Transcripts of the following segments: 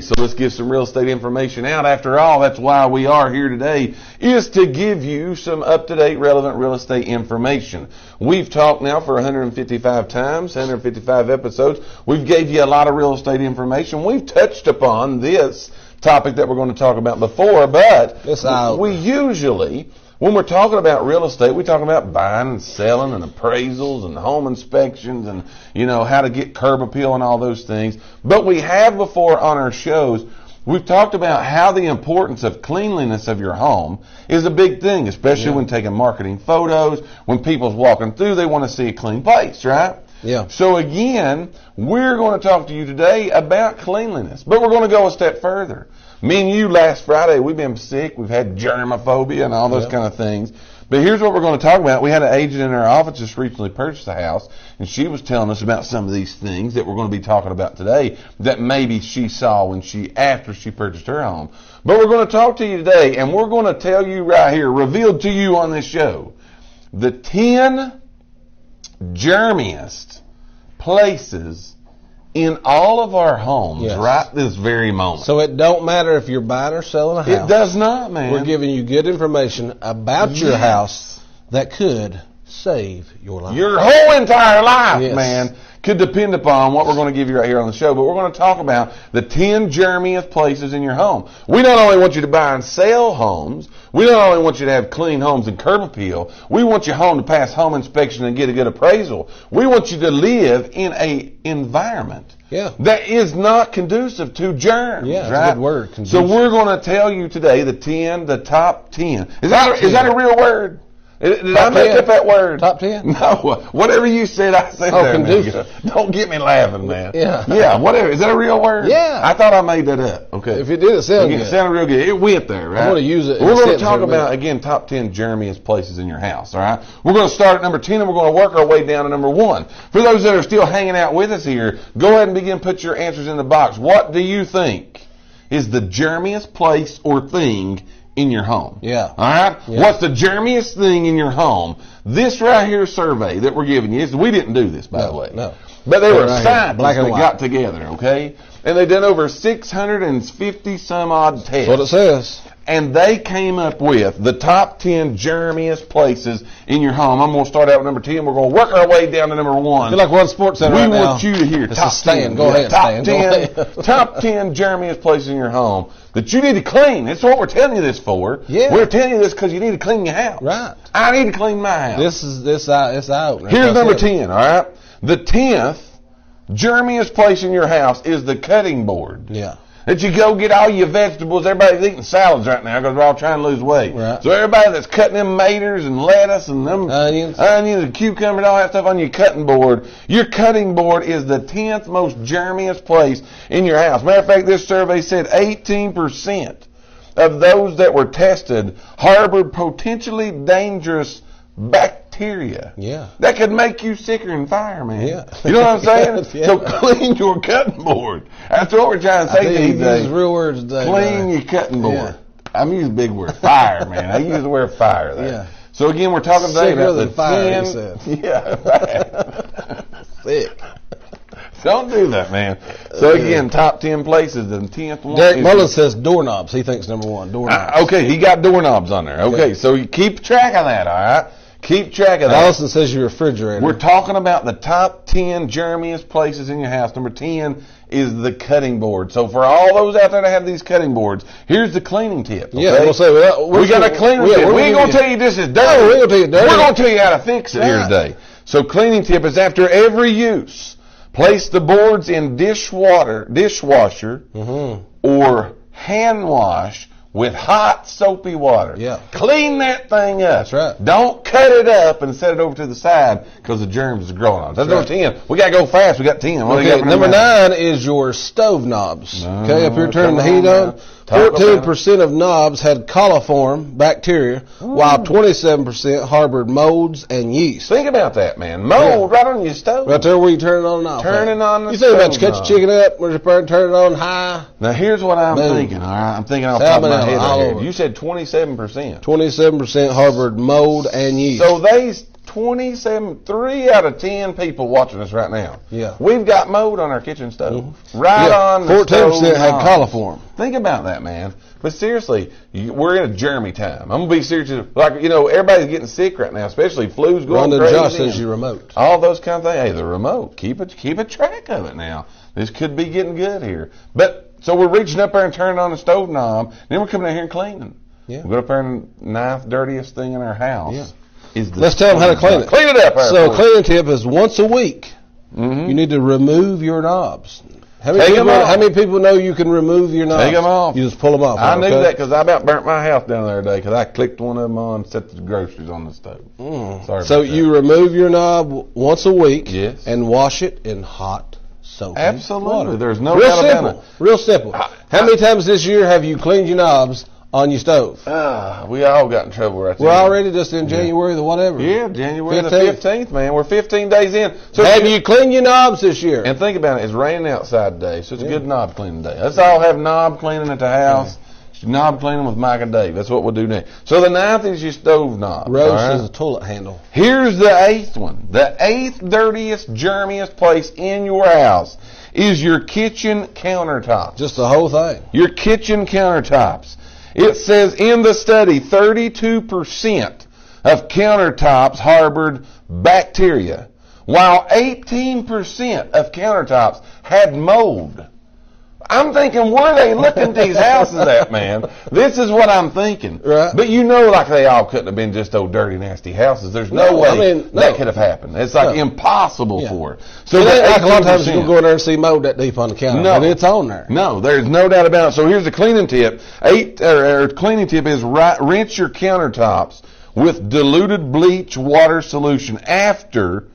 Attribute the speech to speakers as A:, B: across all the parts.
A: So let's get some real estate information out. After all, that's why we are here today, is to give you some up-to-date, relevant real estate information. We've talked now for 155 times, 155 episodes. We've gave you a lot of real estate information. We've touched upon this topic that we're going to talk about before, but we usually, when we're talking about real estate, we talk about buying and selling and appraisals and home inspections and, how to get curb appeal and all those things. But we have before on our shows, we've talked about how the importance of cleanliness of your home is a big thing, especially when taking marketing photos. When people's walking through, they want to see a clean place, right?
B: Yeah.
A: So again, we're going to talk to you today about cleanliness, but we're going to go a step further. Me and you last Friday, we've been sick. We've had germophobia and all those kind of things. But here's what we're going to talk about. We had an agent in our office just recently purchased a house, and she was telling us about some of these things that we're going to be talking about today that maybe she saw after she purchased her home. But we're going to talk to you today, and we're going to tell you right here, revealed to you on this show, the 10 germiest places in all of our homes right this very moment.
B: So it don't matter if you're buying or selling a house.
A: It does not, man.
B: We're giving you good information about your house that could save your life.
A: Your whole entire life, man, could depend upon what we're going to give you right here on the show. But we're going to talk about the 10 germiest places in your home. We not only want you to buy and sell homes, we not only want you to have clean homes and curb appeal, we want your home to pass home inspection and get a good appraisal. We want you to live in a environment that is not conducive to germs.
B: Yeah,
A: right?
B: That's a good word. Conducive.
A: So we're going to tell you today the top 10. Is that a real word? Did I make up that word?
B: Top 10?
A: No. Whatever you said, I said there.
B: Conducive.
A: Don't get me laughing, man.
B: Yeah,
A: whatever. Is that a real word?
B: Yeah.
A: I thought I made that up. Okay.
B: If it did, it sounded good.
A: It sounded real good. It went there, right?
B: I'm going to use it.
A: We're going to talk about, again, top 10 germiest places in your house, all right? We're going to start at number 10, and we're going to work our way down to number 1. For those that are still hanging out with us here, go ahead and begin put your answers in the box. What do you think is the germiest place or thing in your home?
B: Yeah.
A: All right? Yeah. What's the germiest thing in your home? This right here survey that we're giving you, we didn't do this, by the way.
B: No.
A: But they were scientists that got together, okay? And they done over 650 some odd tests.
B: That's what it says.
A: And they came up with the top 10 germiest places in your home. I'm going to start out with number 10. We're going to work our way down to number 1.
B: I feel like we're on Sports Center right now.
A: We want you to hear top 10.
B: Go ahead, Stan.
A: Top 10 germiest places in your home that you need to clean. That's what we're telling you this for.
B: Yeah.
A: We're telling you this because you need to clean your house.
B: Right.
A: I need to clean my house.
B: It's out.
A: Here's number 10, all right? The 10th germiest place in your house is the cutting board.
B: Yeah.
A: That you go get all your vegetables. Everybody's eating salads right now because we're all trying to lose weight.
B: Right.
A: So everybody that's cutting them tomatoes and lettuce and them onions and cucumbers and all that stuff on your cutting board, your cutting board is the 10th most germiest place in your house. Matter of fact, this survey said 18% of those that were tested harbored potentially dangerous bacteria.
B: Yeah.
A: That could make you sicker than fire, man.
B: Yeah.
A: You know what I'm saying? So clean your cutting board. That's what we're trying to say these days.
B: Real words today.
A: Clean your cutting board. Yeah. I'm using big word. Fire, man. I use the word fire there.
B: Yeah.
A: So again, we're talking today about the
B: fire,
A: 10. Yeah, right. Sick. Don't do that, man. So again, top 10 places. The 10th one.
B: Derek Mullen says doorknobs. He thinks number 1. Doorknobs.
A: Okay, he got doorknobs on there. Okay, so you keep track of that, all right? Keep track of that.
B: Allison says your refrigerator.
A: We're talking about the top 10 germiest places in your house. Number 10 is the cutting board. So for all those out there that have these cutting boards, here's the cleaning tip. Okay?
B: Yeah, we'll say
A: we got a cleaning tip. We ain't going to tell you this is dirty.
B: No, we're going to tell you dirty.
A: We're going to tell you how to fix it here today. So cleaning tip is after every use, place the boards in dishwasher, or hand wash with hot soapy water.
B: Yeah.
A: Clean that thing up.
B: That's right.
A: Don't cut it up and set it over to the side because the germs are growing on it. That's number 10. We got to go fast. We got 10.
B: Okay, number 9 is your stove knobs. Okay, if you're turning the heat on, 14% of knobs had coliform bacteria, while 27% harbored molds and yeast.
A: Think about that, man. Mold right on your stove.
B: Right there where you turn it on and off.
A: Turning on the
B: stove.
A: You
B: think about you cut your chicken up, where's your burn, turn it on high.
A: Now here's what I'm thinking, all right? I'm thinking off the top of my head right here. You said 27%.
B: 27% harbored mold and yeast.
A: So they 3 out of 10 people watching us right now.
B: Yeah.
A: We've got mold on our kitchen stove. Right on the
B: 14% had coliform.
A: Think about that, man. But seriously, we're in a germy time. I'm going to be serious. Like, you know, everybody's getting sick right now, especially flu's going crazy.
B: Josh says your remote.
A: All those kind of things. Hey, the remote. Keep a track of it now. This could be getting good here. But, so we're reaching up there and turning on the stove knob. Then we're coming out here and cleaning. Yeah. We're going up there and the ninth dirtiest thing in our house. Yeah.
B: Let's tell them how to clean it.
A: Clean it up.
B: So cleaning tip is once a week, you need to remove your knobs. How many people know you can remove your knobs?
A: Take them off.
B: You just pull them off.
A: I knew that because I about burnt my house down the other day because I clicked one of them on and set the groceries on the stove. Sorry.
B: So you remove your knob once a week
A: and
B: wash it in hot soap.
A: Absolutely.
B: Water.
A: There's no doubt about it.
B: Real simple. How many times this year have you cleaned your knobs on your stove?
A: We all got in trouble right there.
B: We're already just in January the whatever.
A: Yeah, January the 15th, man. We're 15 days in.
B: So have you cleaned your knobs this year?
A: And think about it. It's raining outside today, so it's a good knob cleaning day. Let's all have knob cleaning at the house. Knob cleaning with Mike and Dave. That's what we'll do next. So the 9th is your stove knob.
B: Rose is a toilet handle.
A: Here's the 8th one. The 8th dirtiest, germiest place in your house is your kitchen countertops.
B: Just the whole thing.
A: Your kitchen countertops. It says in the study, 32% of countertops harbored bacteria, while 18% of countertops had mold. I'm thinking, where are they looking at these houses at, man? This is what I'm thinking.
B: Right.
A: But you know, like they all couldn't have been just old dirty, nasty houses. There's no way that could have happened. It's like impossible for it.
B: So like a lot of times you can go in there and see mold that deep on the counter. No. And it's on there.
A: No, there's no doubt about it. So here's the cleaning tip. Cleaning tip is rinse your countertops with diluted bleach water solution after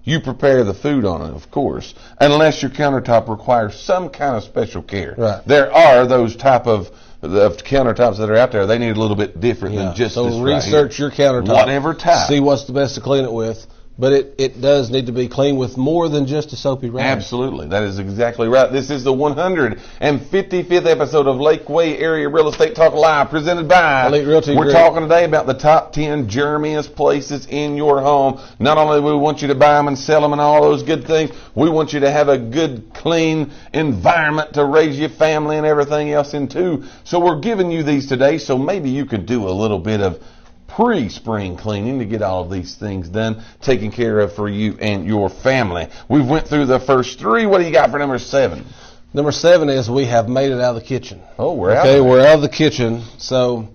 A: you prepare the food on it, of course, unless your countertop requires some kind of special care.
B: Right.
A: There are those type of countertops that are out there. They need a little bit different than just this right
B: research
A: here.
B: Your countertop.
A: Whatever type.
B: See what's the best to clean it with. But it does need to be cleaned with more than just a soapy rag.
A: Absolutely. That is exactly right. This is the 155th episode of Lakeway Area Real Estate Talk Live, presented by
B: Realty.
A: We're talking today about the top 10 germiest places in your home. Not only do we want you to buy them and sell them and all those good things, we want you to have a good, clean environment to raise your family and everything else in too. So we're giving you these today, so maybe you could do a little bit of pre-spring cleaning to get all of these things done, taken care of for you and your family. We went through the first 3. What do you got for number 7?
B: Number 7 is we have made it out of the kitchen.
A: Oh, we're out.
B: Okay, we're out of the kitchen. So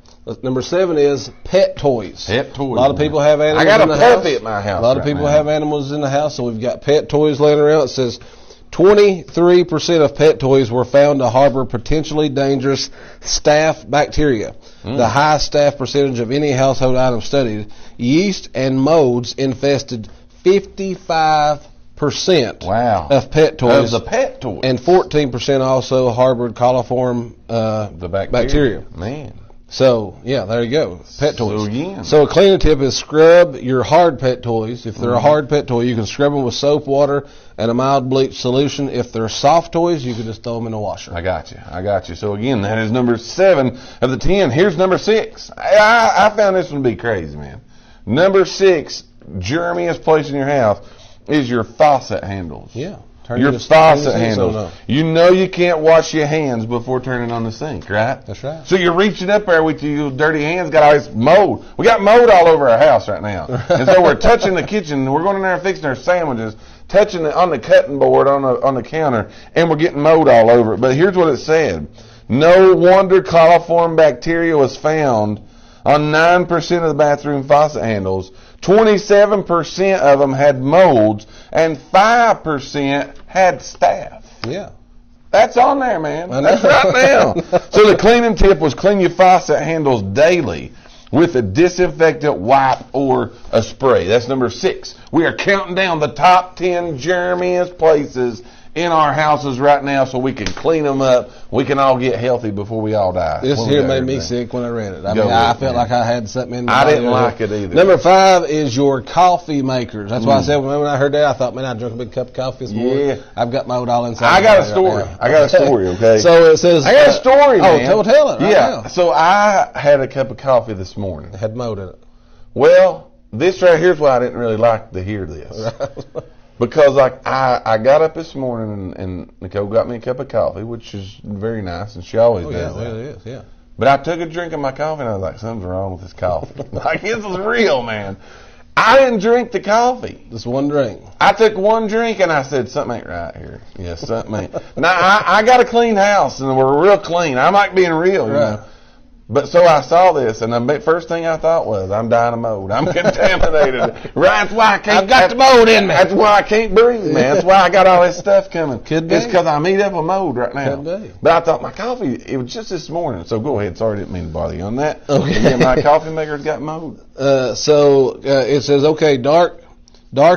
B: number 7 is pet toys.
A: Pet toys.
B: A lot of people have animals.
A: I got
B: in
A: a
B: the
A: puppy
B: house.
A: at my house.
B: A lot of people have animals in the house, so we've got pet toys laying around. It says 23% of pet toys were found to harbor potentially dangerous staph bacteria. The highest staph percentage of any household item studied. Yeast and molds infested 55% of pet toys.
A: Of the pet toys.
B: And 14% also harbored coliform
A: the bacteria.
B: Man. So, yeah, there you go. Pet toys.
A: again.
B: So a cleaning tip is scrub your hard pet toys. If they're a hard pet toy, you can scrub them with soap, water, and a mild bleach solution. If they're soft toys, you can just throw them in the washer.
A: I got you. So again, that is number 7 of the 10. Here's number 6. I found this one to be crazy, man. Number 6, germiest place in your house is your faucet handles.
B: Yeah.
A: Your faucet handles. You know you can't wash your hands before turning on the sink, right?
B: That's right.
A: So you're reaching up there with your dirty hands, got all this mold. We got mold all over our house right now. And so we're touching the kitchen. We're going in there and fixing our sandwiches, touching it on the cutting board on the counter, and we're getting mold all over it. But here's what it said. No wonder coliform bacteria was found on 9% of the bathroom faucet handles. 27% of them had molds, and 5% had staph.
B: Yeah.
A: That's on there, man. That's right now. So the cleaning tip was clean your faucet handles daily with a disinfectant wipe or a spray. That's number 6. We are counting down the top 10 germiest places in our houses right now so we can clean them up. We can all get healthy before we all die.
B: This here made me sick when I read it. I felt like I had something in my body.
A: I didn't like it either.
B: Number 5 is your coffee makers. That's why I said when I heard that, I thought, man, I drank a big cup of coffee this morning.
A: Yeah.
B: I've got mold all inside.
A: I got a story. Okay?
B: So it says...
A: I got a story, man.
B: Oh, tell it right now.
A: So I had a cup of coffee this morning.
B: It had mold in it.
A: Well, this right here's why I didn't really like to hear this. Because like I got up this morning and Nicole got me a cup of coffee, which is very nice, and she always does that.
B: Yeah, it is, yeah.
A: But I took a drink of my coffee, and I was like, something's wrong with this coffee. Like, this is real, man. I didn't drink the coffee.
B: Just one drink.
A: I took one drink, and I said, something ain't right here. Yeah, something ain't. Now, I got a clean house, and we're real clean. I'm like being real, you know. But so I saw this, and the first thing I thought was, I'm dying of mold. I'm contaminated. Right? That's why I can't.
B: I've got the mold in me.
A: That's why I can't breathe, man. That's why I got all this stuff coming.
B: Could be.
A: It's because I'm eating up with mold right now.
B: Could be.
A: But I thought my coffee, it was just this morning. So go ahead. Sorry, didn't mean to bother you on that.
B: Okay.
A: Yeah, my coffee maker's got mold.
B: It says, okay, dark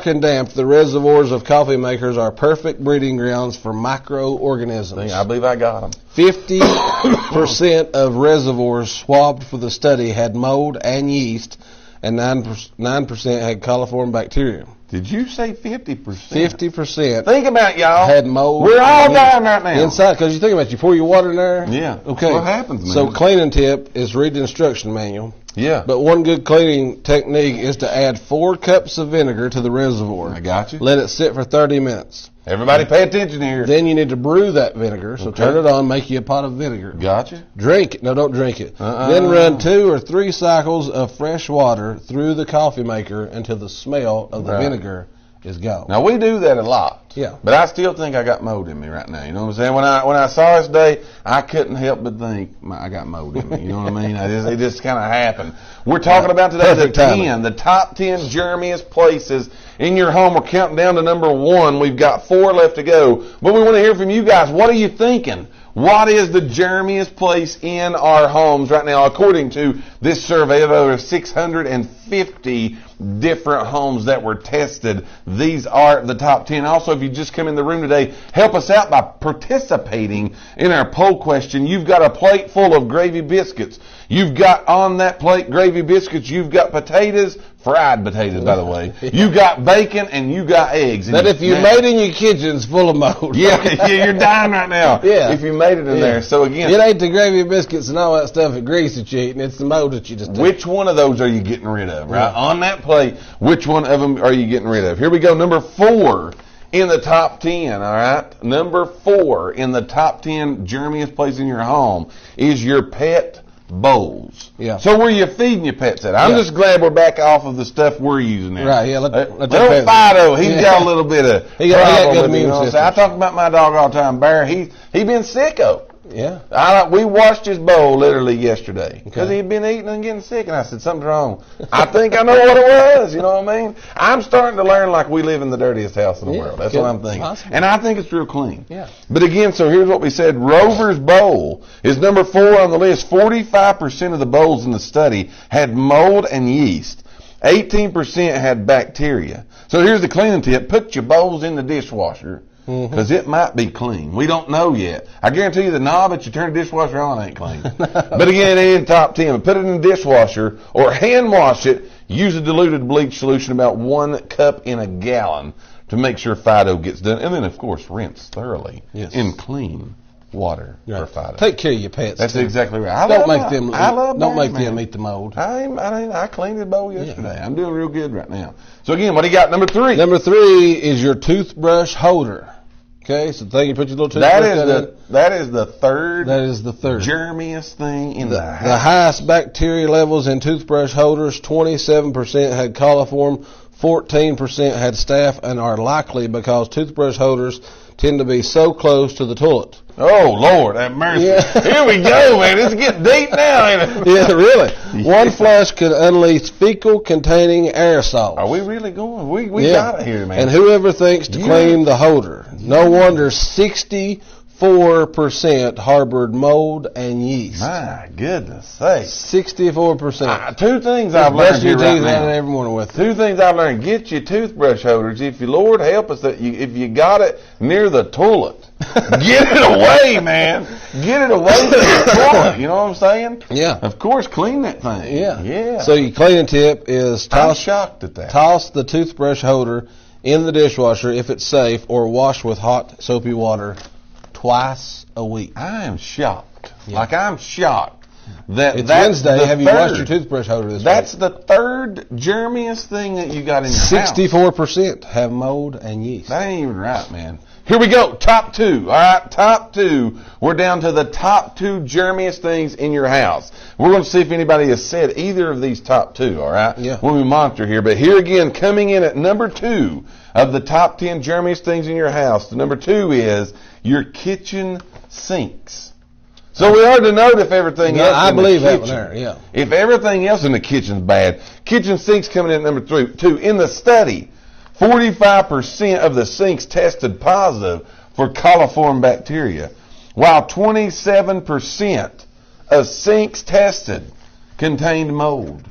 B: and damp, the reservoirs of coffee makers are perfect breeding grounds for microorganisms.
A: I believe I got them.
B: 50% of reservoirs swabbed for the study had mold and yeast, and 9% had coliform bacteria.
A: Did you say 50%?
B: 50%.
A: Think about it, y'all.
B: Had mold.
A: We're all dying right now.
B: Inside, because you think about it, you pour your water in there.
A: Yeah.
B: Okay.
A: What happens, man?
B: So cleaning tip is read the instruction manual.
A: Yeah.
B: But one good cleaning technique is to add 4 cups of vinegar to the reservoir.
A: I got you.
B: Let it sit for 30 minutes.
A: Everybody pay attention here.
B: Then you need to brew that vinegar. So turn it on, make you a pot of vinegar.
A: Gotcha.
B: Drink it. No, don't drink it. Then run 2 or 3 cycles of fresh water through the coffee maker until the smell of the vinegar is gone.
A: Now, we do that a lot.
B: Yeah.
A: But I still think I got mold in me right now. You know what I'm saying? When I saw this day, I couldn't help but think, I got mold in me. You know what I mean? It just kind of happened. We're talking about today the top 10 germiest places in your home. We're counting down to number 1. We've got 4 left to go. But we want to hear from you guys. What are you thinking? What is the germiest place in our homes right now, according to this survey of over 650 different homes that were tested? These are the top 10. Also, if you just come in the room today, help us out by participating in our poll question. You've got a plate full of gravy biscuits. You've got on that plate gravy biscuits. You've got potatoes, fried potatoes, by the way. You got bacon and you got eggs.
B: That if you made in your kitchen's full of mold.
A: Yeah, you're dying right now.
B: Yeah.
A: If you made it in there. So again,
B: it ain't the gravy biscuits and all that stuff and grease that you eating. It's the mold that you just take.
A: Which one of those are you getting rid of? Right on that plate. Which one of them are you getting rid of? Here we go. Number 4 in the top 10. All right. Number 4 in the top 10 germiest place in your home is your pet bowls.
B: Yeah.
A: So where you feeding your pets at? I'm just glad we're back off of the stuff we're using now.
B: Right. Yeah.
A: Little Fido, he's got a little bit of
B: he got good
A: problem.
B: immune system.
A: I talk about my dog all the time, Bear. He been sicko.
B: Yeah.
A: We washed his bowl literally yesterday because he'd been eating and getting sick, and I said, something's wrong. I think I know what it was, you know what I mean? I'm starting to learn like we live in the dirtiest house in the world. That's what I'm thinking. Awesome. And I think it's real clean.
B: Yeah.
A: But again, so here's what we said. Rover's Bowl is number 4 on the list. 45% of the bowls in the study had mold and yeast. 18% had bacteria. So here's the cleaning tip. Put your bowls in the dishwasher. Because it might be clean. We don't know yet. I guarantee you the knob that you turn the dishwasher on ain't clean. But again, it ain't in top 10. Put it in the dishwasher or hand wash it. Use a diluted bleach solution about 1 cup in a gallon to make sure Fido gets done. And then, of course, rinse thoroughly in clean water for Fido.
B: Take care of your pets.
A: That's exactly right.
B: Don't make them eat the mold.
A: I cleaned his bowl yesterday. I'm doing real good right now. So again, what do you got? Number 3.
B: Number 3 is your toothbrush holder. Okay, so the thing you put your little toothbrush
A: That is the third germiest thing in the house.
B: The highest bacteria levels in toothbrush holders, 27% had coliform, 14% had staph, and are likely because toothbrush holders tend to be so close to the toilet.
A: Oh, Lord, have mercy. Yeah. Here we go, man. It's getting deep now, ain't it?
B: Yeah, really. One flush could unleash fecal-containing aerosol.
A: Are we really going? We got it here, man.
B: And whoever thinks to clean the holder. No wonder 64% harbored mold and yeast.
A: My goodness sake.
B: 64%.
A: 2 things I've learned here right now.
B: Every morning with
A: 2 things I've learned. Get your toothbrush holders. If you, Lord help us, if you got it near the toilet, get it away, man. Get it away from the toilet. You know what I'm saying?
B: Yeah.
A: Of course, clean that thing.
B: Yeah. So your cleaning tip is
A: I'm shocked at that.
B: Toss the toothbrush holder in the dishwasher if it's safe, or wash with hot soapy water twice a week.
A: I am shocked. Yeah. Like, I'm shocked
B: It's Wednesday. Have you washed your toothbrush holder this week?
A: That's the third germiest thing that you got in your house.
B: 64% have mold and yeast.
A: That ain't even right, man. Here we go. Top 2. All right, top 2. We're down to the top 2 germiest things in your house. We're going to see if anybody has said either of these top 2, all right?
B: Yeah.
A: When we monitor here. But here again, coming in at number 2 of the top 10 germiest things in your house, the number 2 is your kitchen sinks. So we are to note if everything else in the kitchen.
B: That one there, yeah.
A: If everything else in the kitchen's bad, kitchen sinks coming in at number 2. In the study, 45% of the sinks tested positive for coliform bacteria, while 27% of sinks tested contained mold.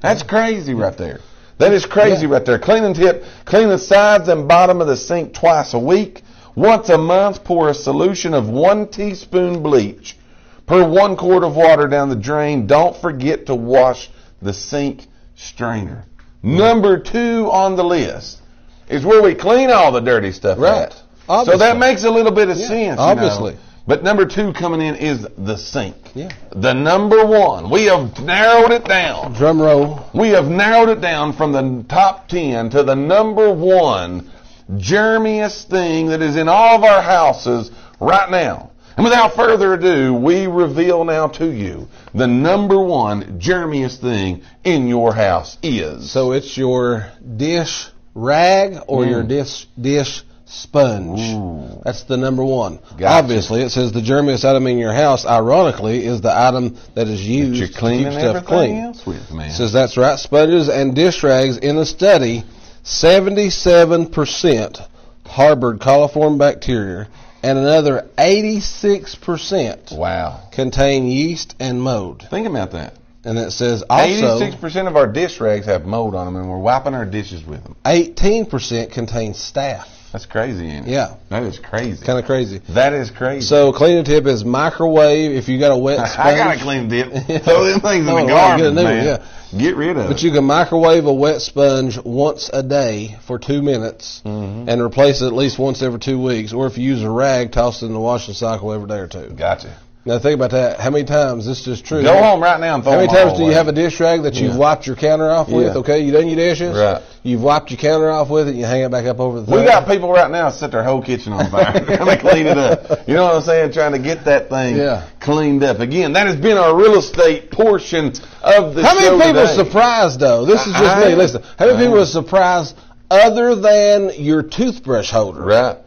A: That's crazy right there. That is crazy right there. Cleaning tip, clean the sides and bottom of the sink twice a week. Once a month, pour a solution of 1 teaspoon bleach per 1 quart of water down the drain. Don't forget to wash the sink strainer. Number 2 on the list is where we clean all the dirty stuff at.
B: Obviously.
A: So that makes a little bit of sense.
B: Obviously.
A: You know? But number 2 coming in is the sink.
B: Yeah.
A: The number 1. We have narrowed it down.
B: Drum roll.
A: We have narrowed it down from the top 10 to the number 1 germiest thing that is in all of our houses right now. And without further ado, we reveal now to you the number 1 germiest thing in your house is.
B: So it's your dish rag or your dish sponge.
A: Ooh.
B: That's the number 1.
A: Gotcha.
B: Obviously, it says the germiest item in your house, ironically, is the item that is used
A: you're cleaning
B: to keep stuff clean.
A: Else with, man.
B: It says that's right. Sponges and dish rags in a study, 77% harbored coliform bacteria, and another 86% contain yeast and mold.
A: Think about that.
B: And it says also
A: 86% of our dish rags have mold on them, and we're wiping our dishes with them.
B: 18% contain staph.
A: That's crazy, ain't it?
B: Yeah.
A: That is crazy.
B: Kind of crazy.
A: That is crazy.
B: So cleaning tip is microwave if you got a wet sponge.
A: I got a clean dip. Throw them things in the garbage, man.
B: Yeah.
A: Get rid of it.
B: But you can microwave a wet sponge once a day for 2 minutes and replace it at least once every 2 weeks. Or if you use a rag, toss it in the washing cycle every day or 2.
A: Gotcha.
B: Now think about that. How many times, this is just true.
A: Go home right now and throw
B: How many
A: them
B: times
A: all
B: do you
A: away.
B: have a dish rag that you've wiped your counter off with? Okay, you done your dishes?
A: Right.
B: You've wiped your counter off with it and you hang it back up over the
A: We
B: thing.
A: got people right now set their whole kitchen on fire trying to clean it up. You know what I'm saying? Trying to get that thing cleaned up. Again, that has been our real estate portion of the show.
B: How many people
A: today.
B: are surprised, though? This is just me. Listen, how many people are surprised other than your toothbrush holder?
A: Right.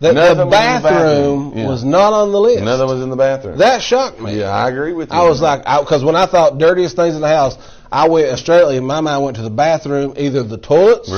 B: That the bathroom was not on the list.
A: None of them was in the bathroom.
B: That shocked me.
A: Yeah, I agree with you.
B: I was like, because when I thought dirtiest things in the house, I went straight in my mind went to the bathroom, either the toilets,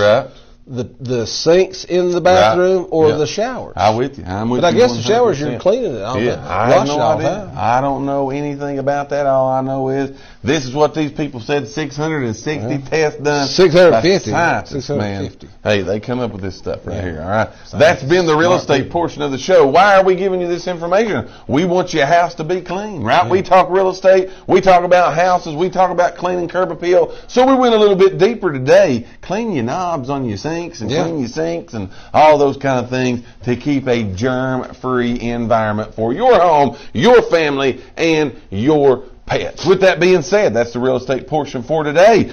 B: the sinks in the bathroom, or the showers.
A: I'm with you. I'm with you.
B: But I guess the showers, you're cleaning it all
A: I have no idea. I don't know anything about that. All I know is this is what these people said, 660 tests done.
B: 650.
A: Scientists, man. Hey, they come up with this stuff right here, all right? That's been the real estate portion of the show. Why are we giving you this information? We want your house to be clean, right? We talk real estate. We talk about houses. We talk about cleaning curb appeal. So we went a little bit deeper today. Clean your knobs on your sinks and clean your sinks and all those kind of things to keep a germ-free environment for your home, your family, and your pets. With that being said, that's the real estate portion for today.